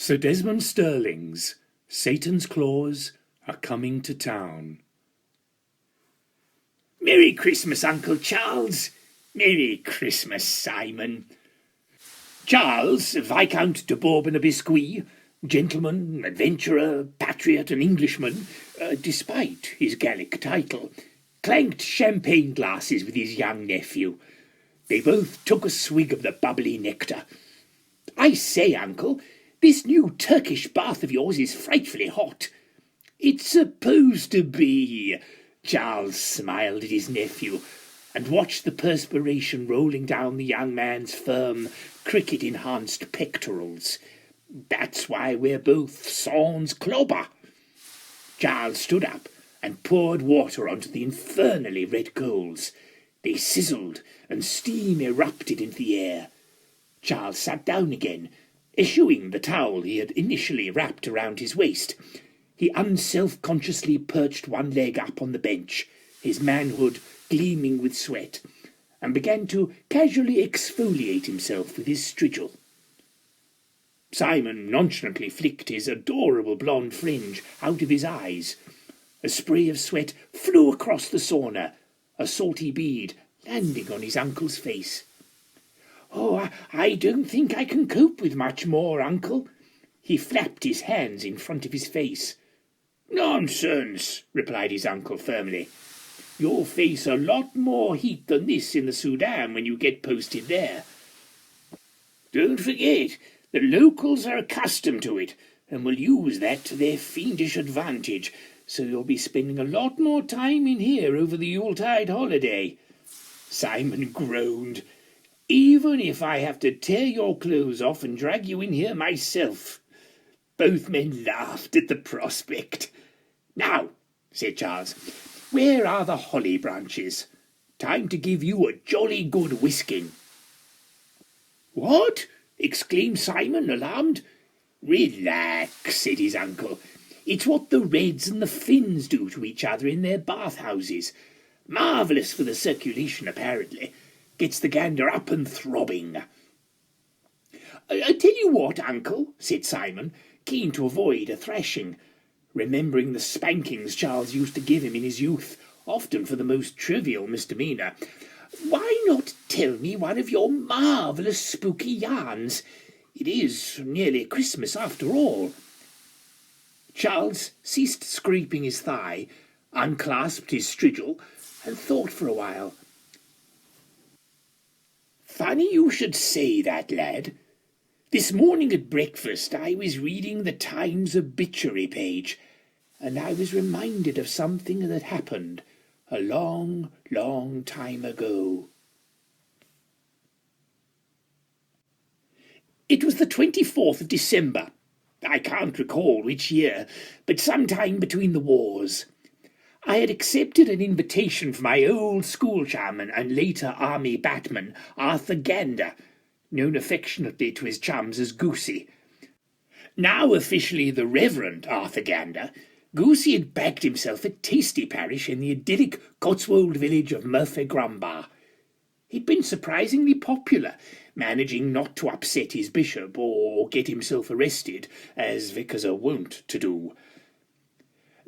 Sir Desmond Stirling's Satan's Claws Are Coming to Town. Merry Christmas, Uncle Charles. Merry Christmas, Simon. Charles, Viscount de Bourbon of Bisquit, gentleman, adventurer, patriot and Englishman, despite his Gallic title, clanked champagne glasses with his young nephew. They both took a swig of the bubbly nectar. "I say, Uncle, this new Turkish bath of yours is frightfully hot." "It's supposed to be." Charles smiled at his nephew and watched the perspiration rolling down the young man's firm, cricket-enhanced pectorals. "That's why we're both sans clobber." Charles stood up and poured water onto the infernally red coals. They sizzled and steam erupted into the air. Charles sat down again, eschewing the towel he had initially wrapped around his waist. He unself-consciously perched one leg up on the bench, his manhood gleaming with sweat, and began to casually exfoliate himself with his strigil. Simon nonchalantly flicked his adorable blonde fringe out of his eyes. A spray of sweat flew across the sauna, a salty bead landing on his uncle's face. "Oh, I don't think I can cope with much more, Uncle." He flapped his hands in front of his face. "Nonsense," replied his uncle firmly. "You'll face a lot more heat than this in the Sudan when you get posted there. Don't forget, the locals are accustomed to it and will use that to their fiendish advantage, so you'll be spending a lot more time in here over the Yuletide holiday." Simon groaned. "Even if I have to tear your clothes off and drag you in here myself." Both men laughed at the prospect. "Now," said Charles, "where are the holly branches? Time to give you a jolly good whisking." "What?" exclaimed Simon, alarmed. "Relax," said his uncle. "It's what the Reds and the Finns do to each other in their bathhouses. Marvellous for the circulation, apparently. Gets the gander up and throbbing." "I tell you what, Uncle," said Simon, keen to avoid a thrashing, remembering the spankings Charles used to give him in his youth, often for the most trivial misdemeanour. "Why not tell me one of your marvellous spooky yarns? It is nearly Christmas after all." Charles ceased scraping his thigh, unclasped his strigil, and thought for a while. "Funny you should say that, lad. This morning at breakfast I was reading the Times obituary page, and I was reminded of something that happened a long, long time ago." It was the 24th of December. I can't recall which year, but sometime between the wars. I had accepted an invitation from my old school chum and later army batman, Arthur Gander, known affectionately to his chums as Goosey. Now officially the Reverend Arthur Gander, Goosey had bagged himself a tasty parish in the idyllic Cotswold village of Murphy Grumbar. He'd been surprisingly popular, managing not to upset his bishop or get himself arrested, as vicars are wont to do.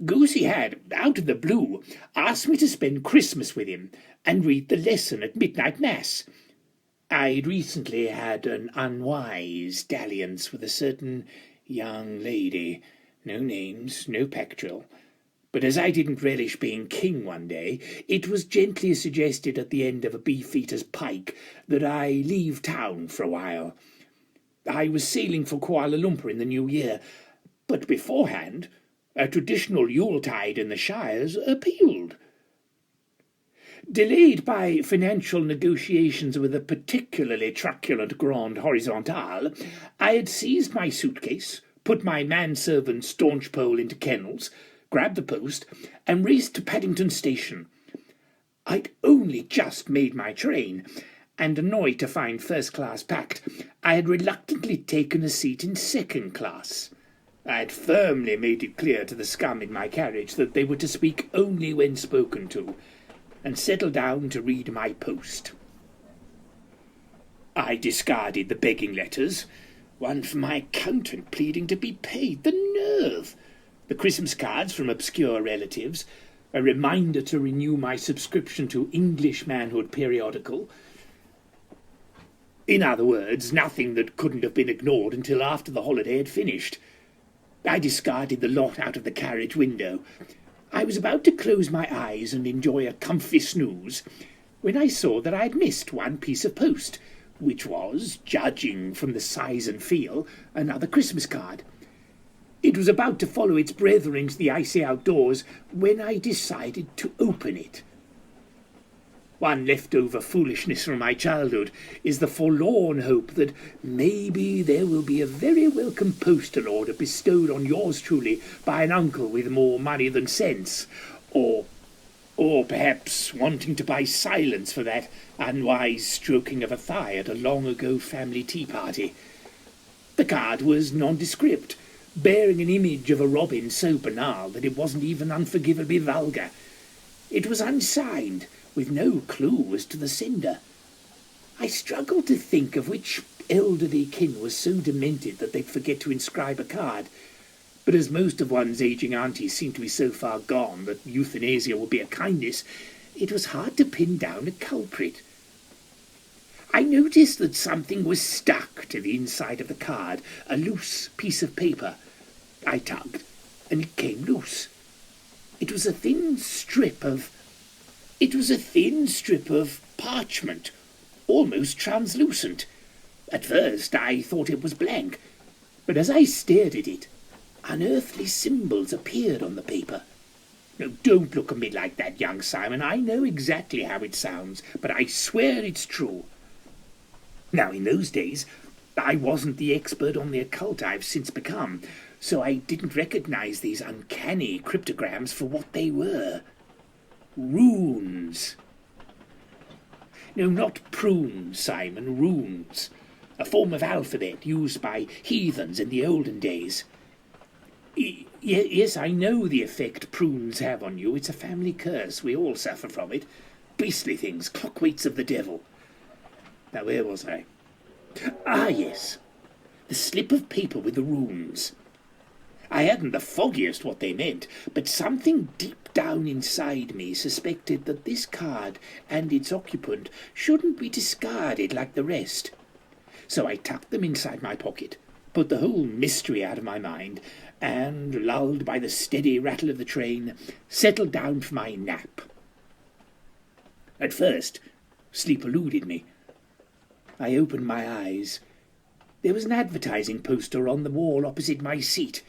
Goosey had, out of the blue, asked me to spend Christmas with him and read the lesson at midnight mass. I'd recently had an unwise dalliance with a certain young lady, no names, no pectoral, but as I didn't relish being king one day, it was gently suggested at the end of a beefeater's pike that I leave town for a while. I was sailing for Kuala Lumpur in the new year, but beforehand a traditional Yuletide in the Shires appealed. Delayed by financial negotiations with a particularly truculent Grand Horizontal, I had seized my suitcase, put my manservant Staunchpole into kennels, grabbed the post, and raced to Paddington Station. I'd only just made my train, and annoyed to find first class packed, I had reluctantly taken a seat in second class. I had firmly made it clear to the scum in my carriage that they were to speak only when spoken to, and settled down to read my post. I discarded the begging letters, One from my accountant pleading to be paid. The nerve! The Christmas cards from obscure relatives. A reminder to renew my subscription to English Manhood periodical. In other words, nothing that couldn't have been ignored until after the holiday had finished. I discarded the lot out of the carriage window. I was about to close my eyes and enjoy a comfy snooze when I saw that I had missed one piece of post, which was, judging from the size and feel, another Christmas card. It was about to follow its brethren into the icy outdoors when I decided to open it. One leftover foolishness from my childhood is the forlorn hope that maybe there will be a very welcome postal order bestowed on yours truly by an uncle with more money than sense, or perhaps wanting to buy silence for that unwise stroking of a thigh at a long-ago family tea party. The card was nondescript, bearing an image of a robin so banal that it wasn't even unforgivably vulgar. It was unsigned, with no clue as to the sender. I struggled to think of which elderly kin was so demented that they'd forget to inscribe a card, but as most of one's ageing aunties seemed to be so far gone that euthanasia would be a kindness, it was hard to pin down a culprit. I noticed that something was stuck to the inside of the card, a loose piece of paper. I tugged, and it came loose. It was a thin strip of parchment, almost translucent. At first I thought it was blank, but as I stared at it, unearthly symbols appeared on the paper. No, don't look at me like that, young Simon. I know exactly how it sounds, but I swear it's true. Now, in those days, I wasn't the expert on the occult I've since become, so I didn't recognize these uncanny cryptograms for what they were. Runes. No, not prunes, Simon, runes. A form of alphabet used by heathens in the olden days. Yes, I know the effect prunes have on you. It's a family curse. We all suffer from it. Beastly things, clockweights of the devil. Now, where was I? Ah, yes. The slip of paper with the runes. I hadn't the foggiest what they meant, but something deep down inside me suspected that this card and its occupant shouldn't be discarded like the rest. So I tucked them inside my pocket, put the whole mystery out of my mind, and, lulled by the steady rattle of the train, settled down for my nap. At first, sleep eluded me. I opened my eyes. There was an advertising poster on the wall opposite my seat.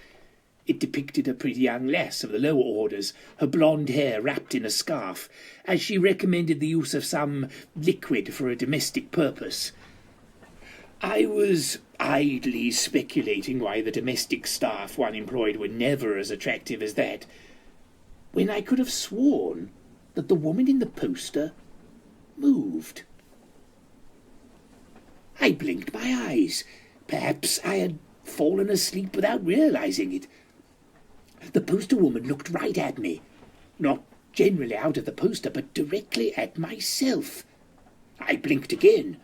It depicted a pretty young lass of the lower orders, her blonde hair wrapped in a scarf, as she recommended the use of some liquid for a domestic purpose. I was idly speculating why the domestic staff one employed were never as attractive as that, when I could have sworn that the woman in the poster moved. I blinked my eyes. Perhaps I had fallen asleep without realizing it. The poster woman looked right at me, not generally out of the poster, but directly at myself. I blinked again.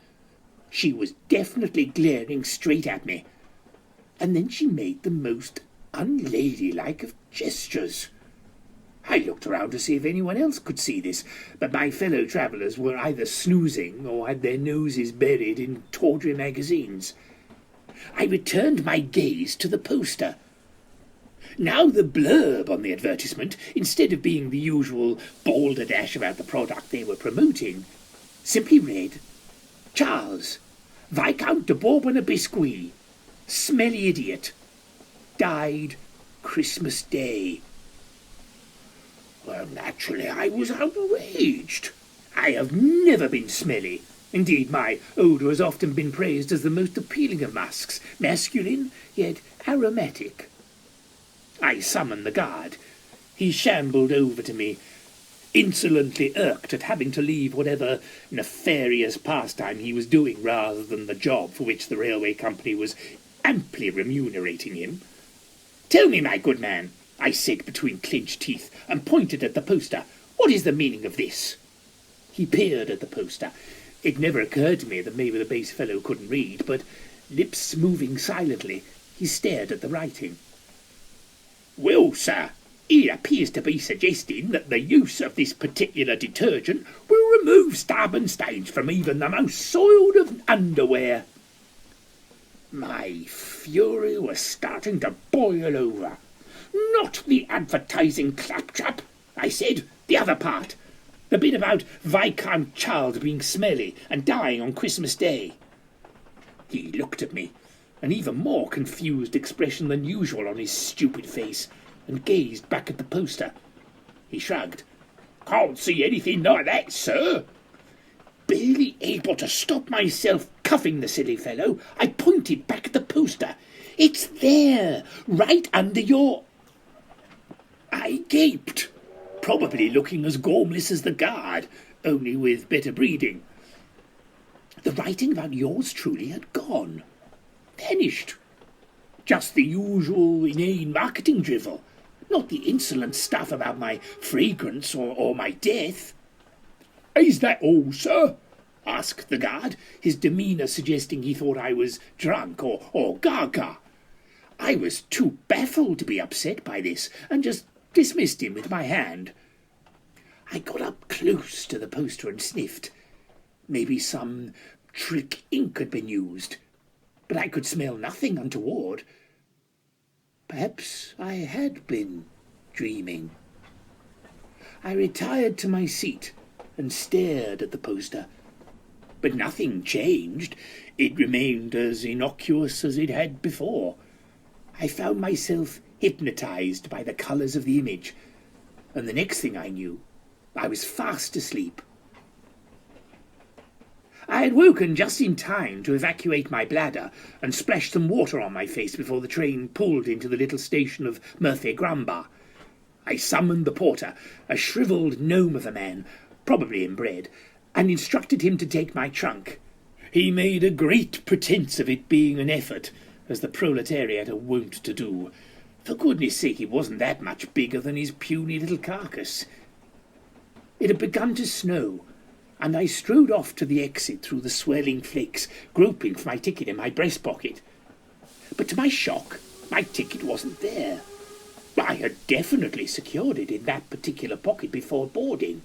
She was definitely glaring straight at me. And then she made the most unladylike of gestures. I looked around to see if anyone else could see this, but my fellow travellers were either snoozing or had their noses buried in tawdry magazines. I returned my gaze to the poster. Now the blurb on the advertisement, instead of being the usual balderdash about the product they were promoting, simply read, Charles, Viscount de Bourbon and Bisquit, smelly idiot, died Christmas Day. Well, naturally, I was outraged. I have never been smelly. Indeed, my odour has often been praised as the most appealing of musks, masculine, yet aromatic. I summoned the guard. He shambled over to me, insolently irked at having to leave whatever nefarious pastime he was doing rather than the job for which the railway company was amply remunerating him. "Tell me, my good man," I said between clenched teeth, and pointed at the poster, "what is the meaning of this?" He peered at the poster. It never occurred to me that maybe the base fellow couldn't read, but Lips moving silently, he stared at the writing. "Well, sir, it appears to be suggesting that the use of this particular detergent will remove stubborn stains from even the most soiled of underwear." My fury was starting to boil over. "Not the advertising claptrap," I said. "The other part. The bit about Viscount Child being smelly and dying on Christmas Day." He looked at me, an even more confused expression than usual on his stupid face, and gazed back at the poster. He shrugged. "Can't see anything like that, sir." Barely able to stop myself cuffing the silly fellow, I pointed back at the poster. "It's there, right under your—" I gaped, probably looking as gormless as the guard, only with better breeding. The writing about yours truly had gone. Vanished. Just the usual inane marketing drivel, not the insolent stuff about my fragrance or my death. "Is that all, sir?" asked the guard, his demeanour suggesting he thought I was drunk or gaga. I was too baffled to be upset by this, and just dismissed him with my hand. I got up close to the poster and sniffed. Maybe some trick ink had been used, but I could smell nothing untoward. Perhaps I had been dreaming. I retired to my seat and stared at the poster, but nothing changed. It remained as innocuous as it had before. I found myself hypnotized by the colours of the image, and the next thing I knew, I was fast asleep. I had woken just in time to evacuate my bladder and splash some water on my face before the train pulled into the little station of Murphy-Grumbar. I summoned the porter, a shriveled gnome of a man, probably inbred, and instructed him to take my trunk. He made a great pretence of it being an effort, as the proletariat are wont to do. For goodness sake, he wasn't that much bigger than his puny little carcass. It had begun to snow, and I strode off to the exit through the swirling flakes, groping for my ticket in my breast pocket. But to my shock, my ticket wasn't there. I had definitely secured it in that particular pocket before boarding.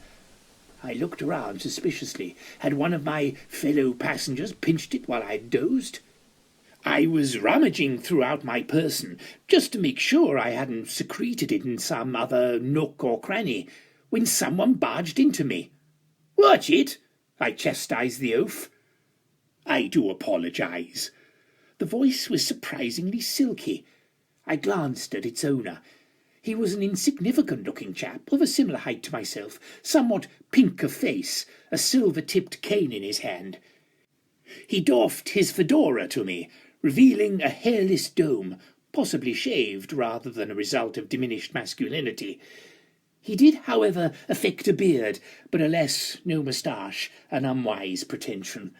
I looked around suspiciously. Had one of my fellow passengers pinched it while I dozed? I was rummaging throughout my person, just to make sure I hadn't secreted it in some other nook or cranny, when someone barged into me. "Watch it!" I chastised the oaf. "I do apologise." The voice was surprisingly silky. I glanced at its owner. He was an insignificant-looking chap, of a similar height to myself, somewhat pink of face, a silver-tipped cane in his hand. He doffed his fedora to me, revealing a hairless dome, possibly shaved rather than a result of diminished masculinity. He did, however, affect a beard, but alas, no moustache, an unwise pretension.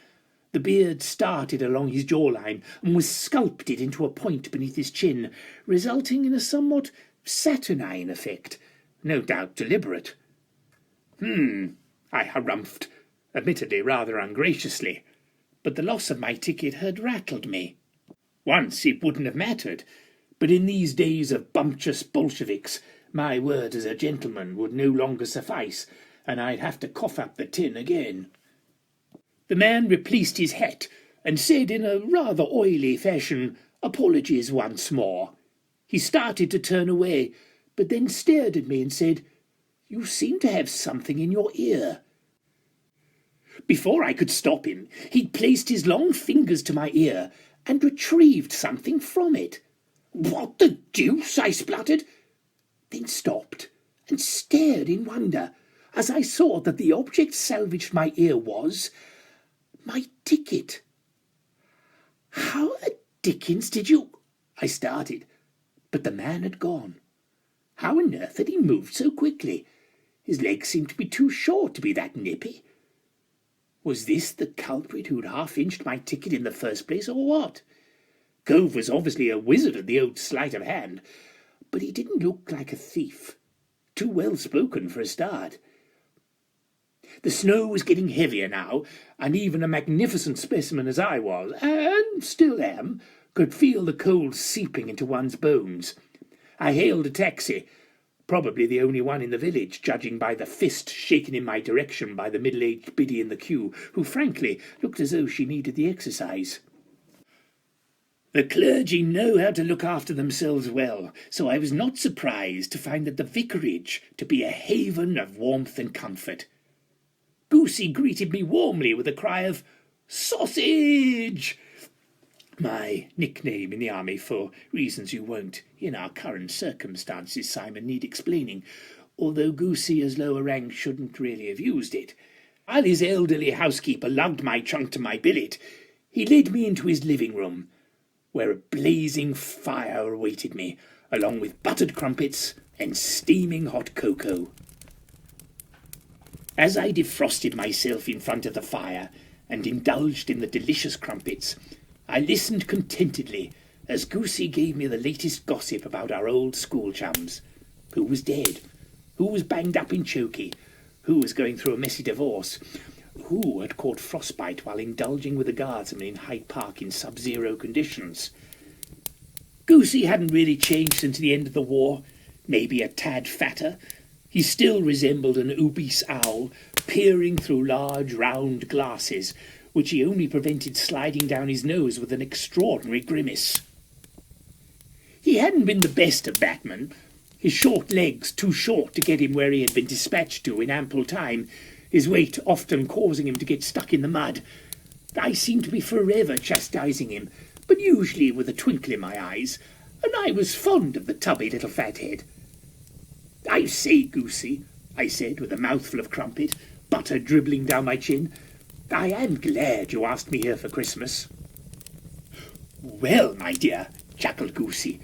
The beard started along his jawline and was sculpted into a point beneath his chin, resulting in a somewhat saturnine effect, no doubt deliberate. I harumphed, admittedly rather ungraciously, but the loss of my ticket had rattled me. Once it wouldn't have mattered, but in these days of bumptious Bolsheviks, my word as a gentleman would no longer suffice, and I'd have to cough up the tin again. The man replaced his hat and said in a rather oily fashion, "Apologies once more." He started to turn away, but then stared at me and said, "You seem to have something in your ear." Before I could stop him, he'd placed his long fingers to my ear and retrieved something from it. "What the deuce?" I spluttered, then stopped and stared in wonder as I saw that the object salvaged my ear was my ticket. "How the dickens did you—" I started, but the man had gone. How on earth had he moved so quickly? His legs seemed to be too short to be that nippy. Was this the culprit who'd half-inched my ticket in the first place, or what? Gove was obviously a wizard at the old sleight of hand, but he didn't look like a thief. Too well spoken for a start. The snow was getting heavier now, and even a magnificent specimen as I was, and still am, could feel the cold seeping into one's bones. I hailed a taxi, probably the only one in the village, judging by the fist shaken in my direction by the middle-aged biddy in the queue, who frankly looked as though she needed the exercise. The clergy know how to look after themselves well, so I was not surprised to find that the vicarage to be a haven of warmth and comfort. Goosey greeted me warmly with a cry of "Sausage!" My nickname in the army, for reasons you won't, in our current circumstances, Simon, need explaining, although Goosey as lower rank shouldn't really have used it. While his elderly housekeeper lugged my trunk to my billet, he led me into his living room, where a blazing fire awaited me, along with buttered crumpets and steaming hot cocoa. As I defrosted myself in front of the fire and indulged in the delicious crumpets, I listened contentedly as Goosey gave me the latest gossip about our old school chums. Who was dead? Who was banged up in chokey? Who was going through a messy divorce? Who had caught frostbite while indulging with the guardsmen in Hyde Park in sub-zero conditions? Goosey hadn't really changed since the end of the war, maybe a tad fatter. He still resembled an obese owl, peering through large round glasses, which he only prevented sliding down his nose with an extraordinary grimace. He hadn't been the best of batmen, his short legs too short to get him where he had been dispatched to in ample time, his weight often causing him to get stuck in the mud. I seemed to be forever chastising him, but usually with a twinkle in my eyes, and I was fond of the tubby little fathead. "I say, Goosey," I said with a mouthful of crumpet, butter dribbling down my chin, "I am glad you asked me here for Christmas." "Well, my dear," chuckled Goosey,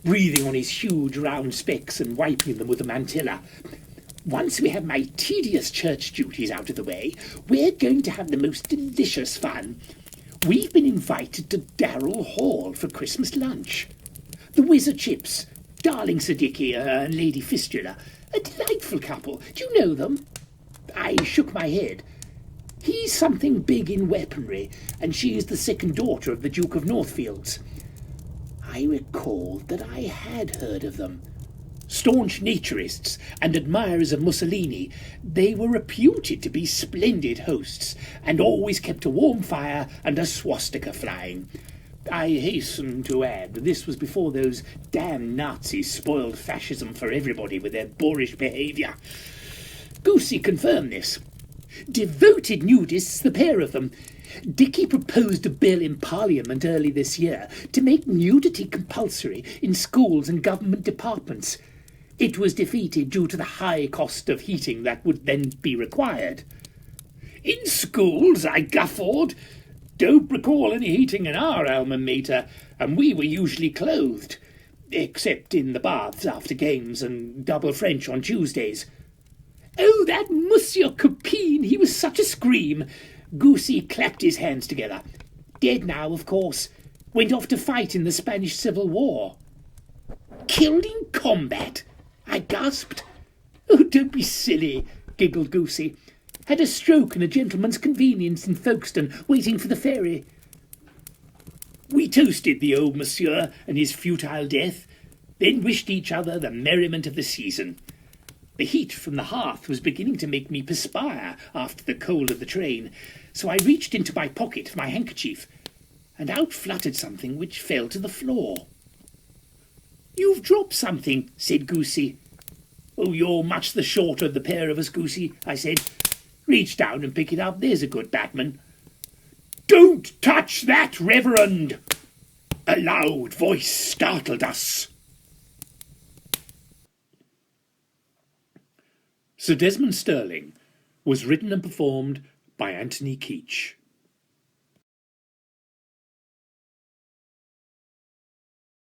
breathing on his huge round specs and wiping them with a mantilla, "once we have my tedious church duties out of the way, we're going to have the most delicious fun. We've been invited to Darrell Hall for Christmas lunch. The Wizard Chips, darling Siddiqui and Lady Fistula, a delightful couple. Do you know them?" I shook my head. "He's something big in weaponry, and she's the second daughter of the Duke of Northfields." I recalled that I had heard of them. Staunch naturists and admirers of Mussolini, they were reputed to be splendid hosts, and always kept a warm fire and a swastika flying. I hasten to add that this was before those damn Nazis spoiled fascism for everybody with their boorish behaviour. Goosey confirmed this. Devoted nudists, the pair of them. Dicky proposed a bill in Parliament early this year to make nudity compulsory in schools and government departments. It was defeated due to the high cost of heating that would then be required. "In schools?" I guffawed. "Don't recall any heating in our alma mater, and we were usually clothed, except in the baths after games and double French on Tuesdays." "Oh, that Monsieur Copine, he was such a scream." Goosey clapped his hands together. "Dead now, of course. Went off to fight in the Spanish Civil War." "Killed in combat?" I gasped. "Oh, don't be silly," giggled Goosey. "Had a stroke in a gentleman's convenience in Folkestone, waiting for the ferry." We toasted the old monsieur and his futile death, then wished each other the merriment of the season. The heat from the hearth was beginning to make me perspire after the cold of the train, so I reached into my pocket for my handkerchief, and out fluttered something which fell to the floor. "You've dropped something," said Goosey. "Oh, you're much the shorter of the pair of us, Goosey," I said. "Reach down and pick it up, there's a good batman." "Don't touch that, Reverend!" A loud voice startled us. Sir Desmond Stirling was written and performed by Anthony Keetch.